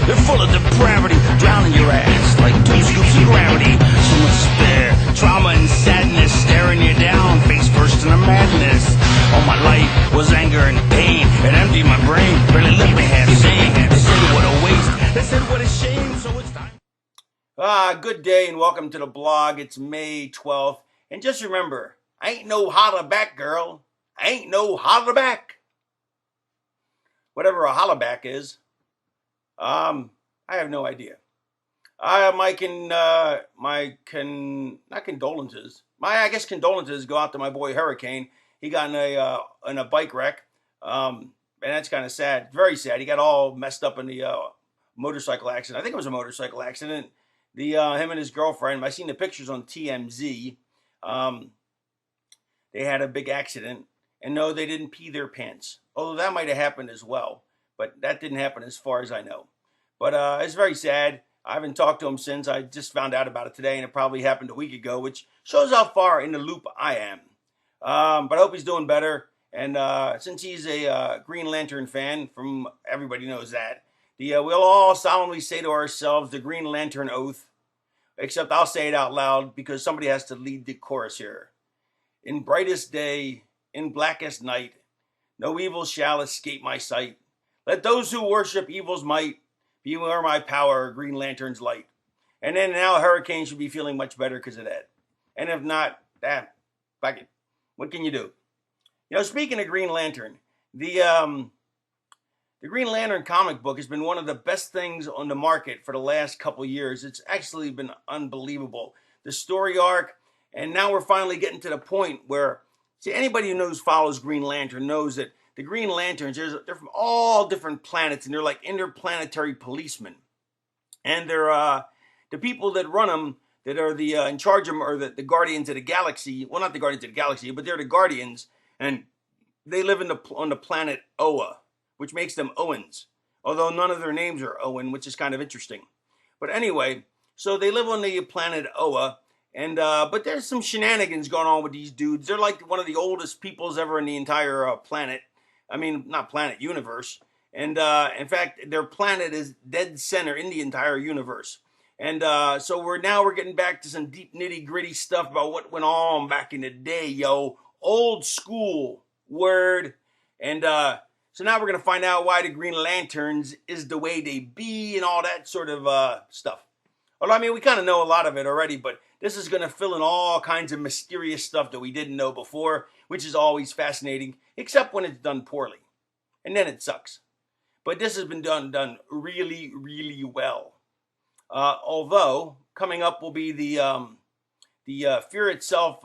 They're full of depravity, drowning your ass like 2 scoops of gravity. So much despair, trauma and sadness staring you down, face first in a madness. All my life was anger and pain. It emptied my brain, barely left me half sane. They said what a waste, they said what a shame, so it's time. Good day and welcome to the blog. It's May 12th. And just remember, I ain't no holla back, girl. I ain't no holla back. Whatever a holla back is, I have no idea. Not condolences. I guess condolences go out to my boy Hurricane. He got in a bike wreck, and that's kind of sad. Very sad. He got all messed up in the motorcycle accident. I think it was a motorcycle accident. Him and his girlfriend. I seen the pictures on TMZ. They had a big accident, and no, they didn't pee their pants. Although that might have happened as well, but that didn't happen as far as I know. But it's very sad. I haven't talked to him since. I just found out about it today, and it probably happened a week ago, which shows how far in the loop I am. But I hope he's doing better. And since he's a Green Lantern fan, from everybody knows that, we'll all solemnly say to ourselves the Green Lantern oath, except I'll say it out loud because somebody has to lead the chorus here. In brightest day, in blackest night, no evil shall escape my sight. Let those who worship evil's might beware my power, Green Lantern's light. And then now Hurricane should be feeling much better because of that. And if not, fuck it. What can you do? You know, speaking of Green Lantern, the Green Lantern comic book has been one of the best things on the market for the last couple years. It's actually been unbelievable. The story arc, and now we're finally getting to the point where, see, anybody who follows Green Lantern knows that the Green Lanterns, they're from all different planets, and they're like interplanetary policemen. And they're the people that run them, that are in charge of them, are the Guardians of the Galaxy. Well, not the Guardians of the Galaxy, but they're the Guardians, and they live on the planet Oa, which makes them Owens. Although none of their names are Owen, which is kind of interesting. But anyway, so they live on the planet Oa. And but there's some shenanigans going on with these dudes. They're like one of the oldest peoples ever in the entire planet. I mean, not planet, universe. And in fact, their planet is dead center in the entire universe. And so we're getting back to some deep nitty gritty stuff about what went on back in the day, yo. Old school word. And so now we're going to find out why the Green Lanterns is the way they be and all that sort of stuff. Well, I mean, we kind of know a lot of it already, but this is going to fill in all kinds of mysterious stuff that we didn't know before, which is always fascinating, except when it's done poorly. And then it sucks. But this has been done really, really well. Although, coming up will be the Fear Itself.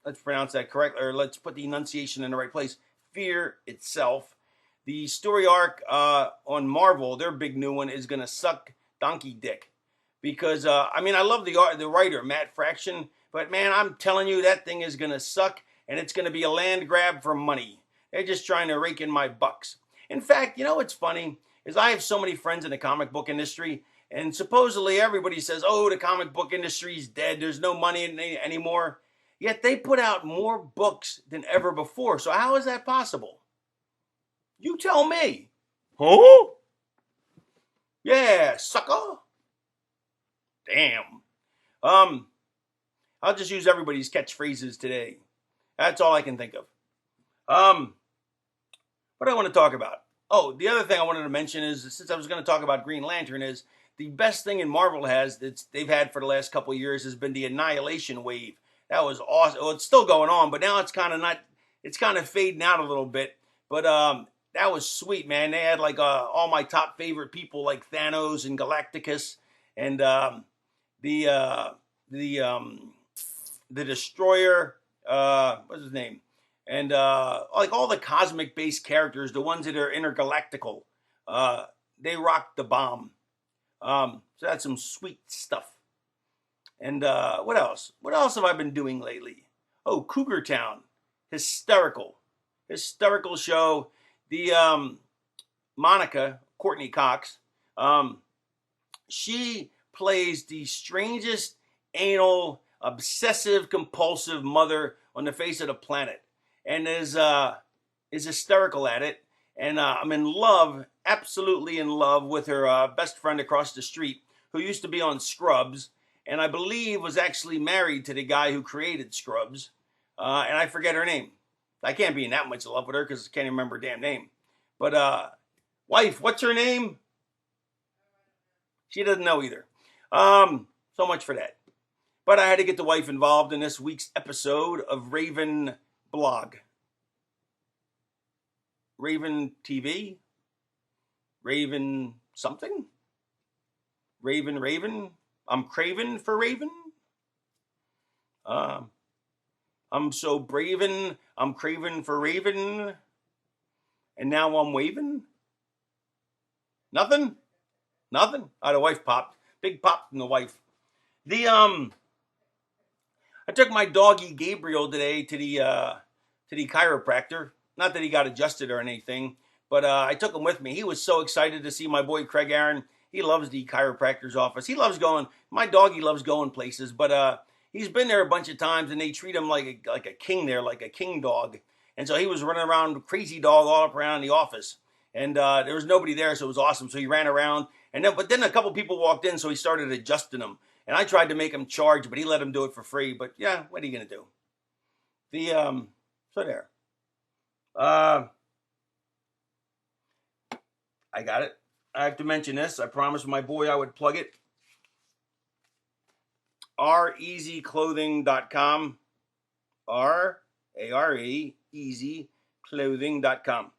Let's pronounce that correctly, or let's put the enunciation in the right place. Fear Itself. The story arc on Marvel, their big new one, is going to suck donkey dick. Because, I mean, I love the writer, Matt Fraction, but man, I'm telling you, that thing is going to suck, and it's going to be a land grab for money. They're just trying to rake in my bucks. In fact, you know what's funny, is I have so many friends in the comic book industry, and supposedly everybody says, oh, the comic book industry is dead, there's no money in it anymore. Yet they put out more books than ever before, so how is that possible? You tell me. Huh? Yeah, sucker. Damn. I'll just use everybody's catchphrases today. That's all I can think of. What do I want to talk about? Oh, the other thing I wanted to mention is, since I was going to talk about Green Lantern, is the best thing in Marvel they've had for the last couple of years has been the Annihilation Wave. That was awesome. Well, it's still going on, but now it's kind of fading out a little bit. But that was sweet, man. They had like all my top favorite people like Thanos and Galacticus and the Destroyer, what's his name? And like all the cosmic based characters, the ones that are intergalactical, they rocked the bomb. So that's some sweet stuff. And what else? What else have I been doing lately? Oh, Cougar Town. Hysterical show. The Monica, Courtney Cox, she plays the strangest, anal, obsessive, compulsive mother on the face of the planet, and is hysterical at it. And I'm in love, absolutely in love with her best friend across the street, who used to be on Scrubs, and I believe was actually married to the guy who created Scrubs, and I forget her name. I can't be in that much love with her because I can't even remember her damn name. But wife, what's her name? She doesn't know either. So much for that. But I had to get the wife involved in this week's episode of Raven Blog. Raven TV? Raven something? Raven? I'm craving for Raven? I'm so braven, I'm craving for Raven, and now I'm waving? Nothing? Nothing? The wife popped. Big pop from the wife. I took my doggy Gabriel today to the chiropractor. Not that he got adjusted or anything, but I took him with me. He was so excited to see my boy Craig Aaron. He loves the chiropractor's office. He loves going. My doggy loves going places, but he's been there a bunch of times, and they treat him like a king there, like a king dog. And so he was running around, crazy dog, all up around the office. And there was nobody there, so it was awesome. So he ran around, but then a couple people walked in, so he started adjusting them. And I tried to make him charge, but he let him do it for free. But yeah, what are you gonna do? So there. I got it. I have to mention this. I promised my boy I would plug it. reasyclothing.com. R-A-R-E, easyclothing.com.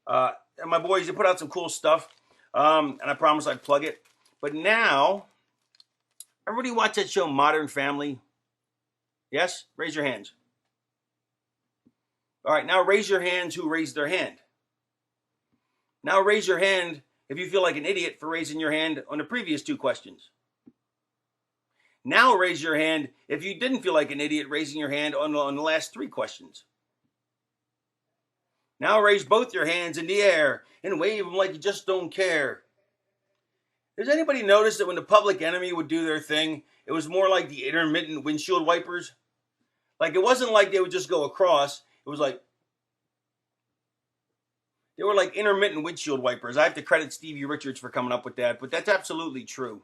And my boys, they put out some cool stuff. And I promised I'd plug it. But now, everybody watch that show Modern Family? Yes? Raise your hands. All right, now raise your hands who raised their hand. Now raise your hand if you feel like an idiot for raising your hand on the previous two questions. Now raise your hand if you didn't feel like an idiot raising your hand on the last three questions. Now raise both your hands in the air and wave them like you just don't care. Does anybody notice that when the Public Enemy would do their thing, it was more like the intermittent windshield wipers? Like it wasn't like they would just go across. It was like, they were like intermittent windshield wipers. I have to credit Stevie Richards for coming up with that, but that's absolutely true.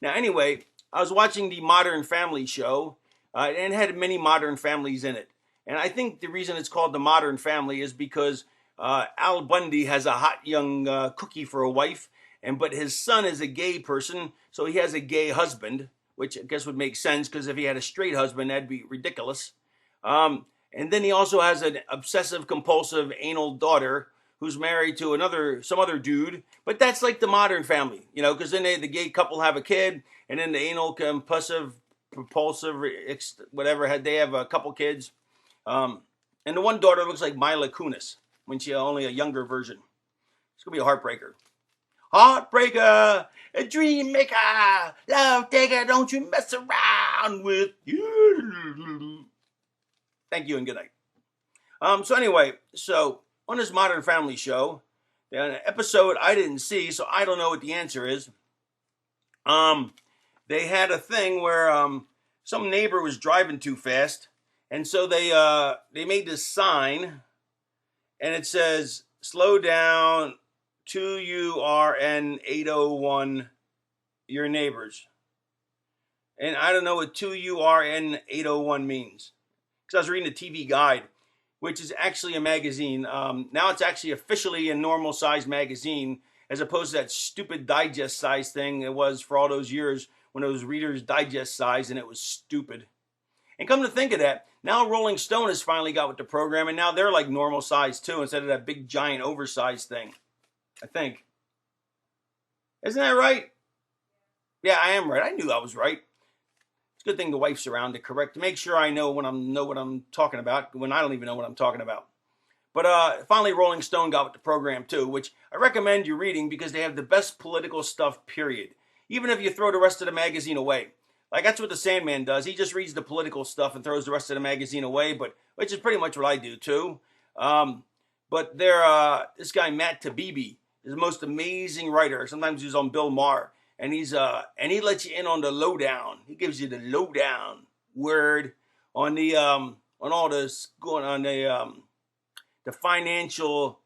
Now, anyway, I was watching the Modern Family show, and it had many Modern Families in it. And I think the reason it's called the Modern Family is because Al Bundy has a hot young cookie for a wife, but his son is a gay person, so he has a gay husband, which I guess would make sense because if he had a straight husband, that'd be ridiculous. And then he also has an obsessive compulsive anal daughter who's married to some other dude. But that's like the Modern Family, because then the gay couple have a kid, and then the anal compulsive, whatever, they have a couple kids. And the one daughter looks like Mila Kunis when she only a younger version. It's gonna be a heartbreaker. Heartbreaker, a dream maker, love taker, don't you mess around with you. Thank you and good night. So anyway, on this Modern Family show, an episode I didn't see, so I don't know what the answer is. They had a thing where some neighbor was driving too fast, and so they made this sign, and it says, "Slow down, 2URN 801, your neighbors." And I don't know what 2URN 801 means. Because I was reading the TV Guide, which is actually a magazine. Now it's actually officially a normal size magazine, as opposed to that stupid digest size thing it was for all those years when it was Reader's Digest size and it was stupid. And come to think of that, now Rolling Stone has finally got with the program, and now they're like normal size too, instead of that big giant oversized thing. I think. Isn't that right? Yeah, I am right. I knew I was right. Good thing the wife's around to make sure I know what I'm talking about when I don't even know what I'm talking about. But finally, Rolling Stone got with the program too, which I recommend you reading because they have the best political stuff, period. Even if you throw the rest of the magazine away. Like that's what the Sandman does. He just reads the political stuff and throws the rest of the magazine away, which is pretty much what I do too. But this guy Matt Taibbi is the most amazing writer. Sometimes he's on Bill Maher. And he lets you in on the lowdown. He gives you the lowdown word on on all this going on the financial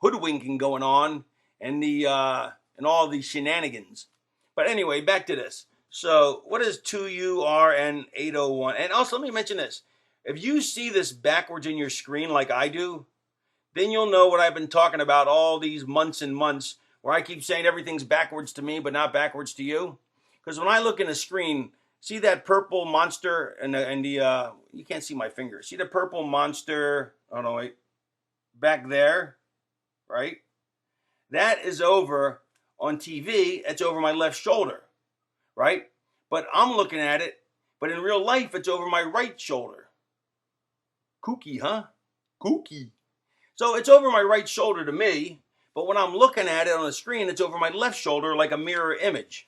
hoodwinking going on and the and all the shenanigans. But anyway, back to this. So what is 2URN801? And also let me mention this. If you see this backwards in your screen like I do, then you'll know what I've been talking about all these months and months, where I keep saying everything's backwards to me but not backwards to you. Because when I look in the screen, see that purple monster and the you can't see my finger. See the purple monster, oh no, wait, back there, right? That is over on TV, it's over my left shoulder, right? But I'm looking at it, but in real life, it's over my right shoulder. Kooky, huh? Kooky. So it's over my right shoulder to me, but when I'm looking at it on the screen, it's over my left shoulder like a mirror image.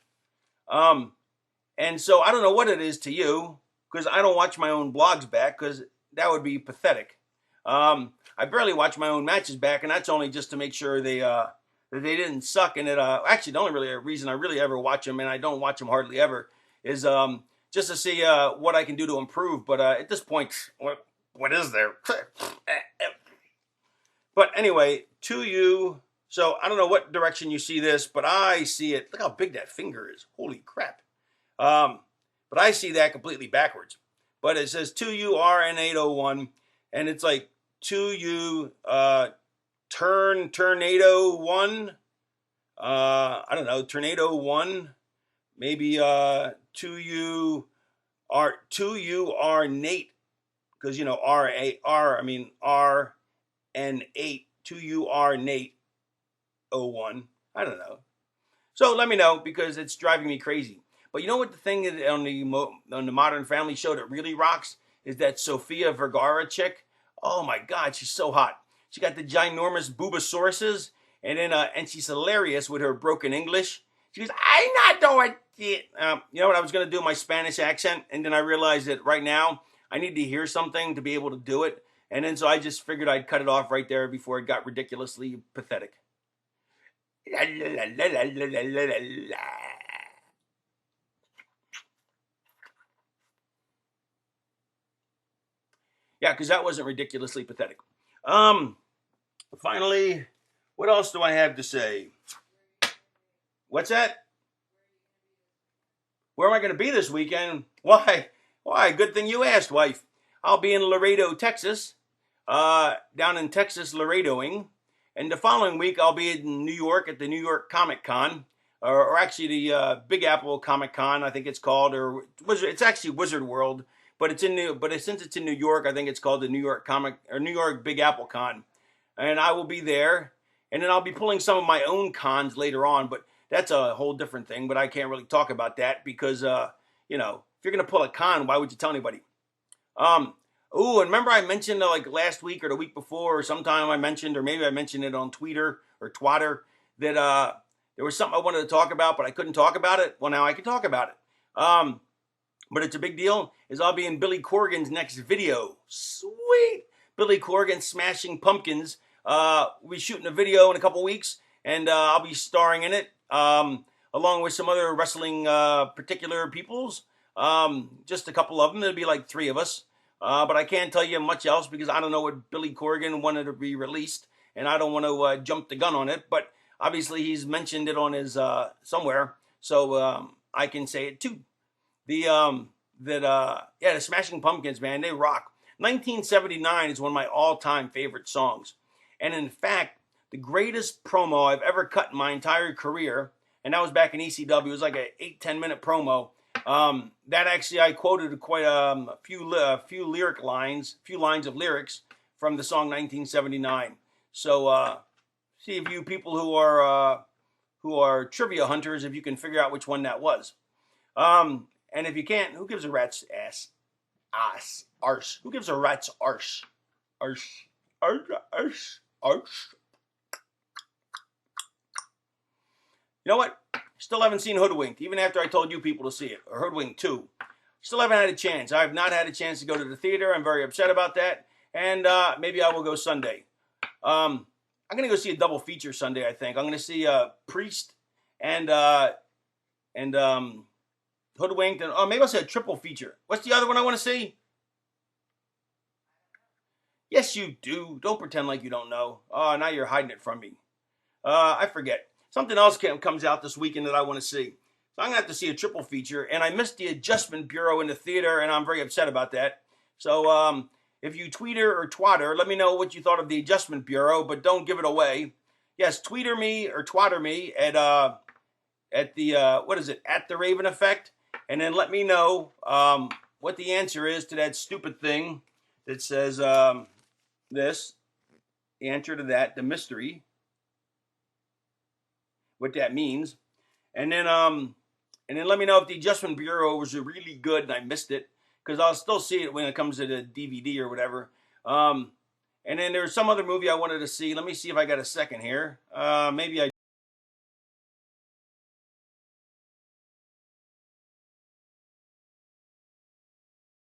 And so I don't know what it is to you, because I don't watch my own blogs back, because that would be pathetic. I barely watch my own matches back, and that's only just to make sure that they didn't suck. And actually, the only really reason I really ever watch them, and I don't watch them hardly ever, is just to see what I can do to improve. But at this point, what is there? But anyway, to you. So I don't know what direction you see this, but I see it. Look how big that finger is. Holy crap. But I see that completely backwards. But it says 2URN801, and it's like 2U Tornado 1. I don't know, Tornado 1. Maybe 2U Nate, because you know R and 8, 2UR Nate 01. I don't know. So let me know, because it's driving me crazy. But you know what the thing is on the Modern Family show that really rocks is that Sofia Vergara chick. Oh my God, she's so hot. She got the ginormous boobasauruses, and then and she's hilarious with her broken English. She goes, "I'm not doing it." You know what? I was gonna do my Spanish accent, and then I realized that right now I need to hear something to be able to do it, and then so I just figured I'd cut it off right there before it got ridiculously pathetic. La, la, la, la, la, la, la, la. Yeah, because that wasn't ridiculously pathetic. Finally, what else do I have to say? What's that? Where am I going to be this weekend? Why? Good thing you asked, wife. I'll be in Laredo, Texas. Down in Texas, Laredoing. And the following week, I'll be in New York at the New York Comic Con. Or actually the Big Apple Comic Con, I think it's called. Or it's actually Wizard World. But since it's in New York, I think it's called the New York Big Apple Con, and I will be there. And then I'll be pulling some of my own cons later on, but that's a whole different thing. But I can't really talk about that because you know, if you're gonna pull a con, why would you tell anybody? Oh, and remember I mentioned like last week or the week before, or sometime I mentioned, or maybe I mentioned it on Twitter or Twatter, that there was something I wanted to talk about, but I couldn't talk about it. Well, now I can talk about it. But it's a big deal, is I'll be in Billy Corgan's next video. Sweet! Billy Corgan, Smashing Pumpkins. We'll be shooting a video in a couple weeks, and I'll be starring in it, along with some other wrestling particular peoples. Just a couple of them. There'll be like 3 of us. But I can't tell you much else because I don't know what Billy Corgan wanted to be released, and I don't want to jump the gun on it. But obviously he's mentioned it on his somewhere, so I can say it too. The Smashing Pumpkins, man, they rock. 1979 is one of my all-time favorite songs. And in fact, the greatest promo I've ever cut in my entire career, and that was back in ECW, it was like an 8-10 minute promo. That actually I quoted quite a few lines of lyrics from the song 1979. So see if you people who are trivia hunters, if you can figure out which one that was. And if you can't, who gives a rat's ass? Arse. Who gives a rat's arse? Arse. You know what? Still haven't seen Hoodwinked, even after I told you people to see it. Or Hoodwinked 2. Still haven't had a chance. I have not had a chance to go to the theater. I'm very upset about that. And maybe I will go Sunday. I'm going to go see a double feature Sunday, I think. I'm going to see Priest and Hoodwinked, and maybe I'll say a triple feature. What's the other one I want to see? Yes, you do. Don't pretend like you don't know. Oh, now you're hiding it from me. I forget. Something else comes out this weekend that I want to see. So I'm going to have to see a triple feature. And I missed the Adjustment Bureau in the theater, and I'm very upset about that. So if you tweeter or twatter, let me know what you thought of the Adjustment Bureau, but don't give it away. Yes, tweeter me or twatter me at the, what is it, at the Raven Effect. And then let me know what the answer is to that stupid thing that says this, the answer to that, the mystery, what that means. And then let me know if the Adjustment Bureau was really good and I missed it, because I'll still see it when it comes to the DVD or whatever. And then there's some other movie I wanted to see. Let me see if I got a second here. Maybe I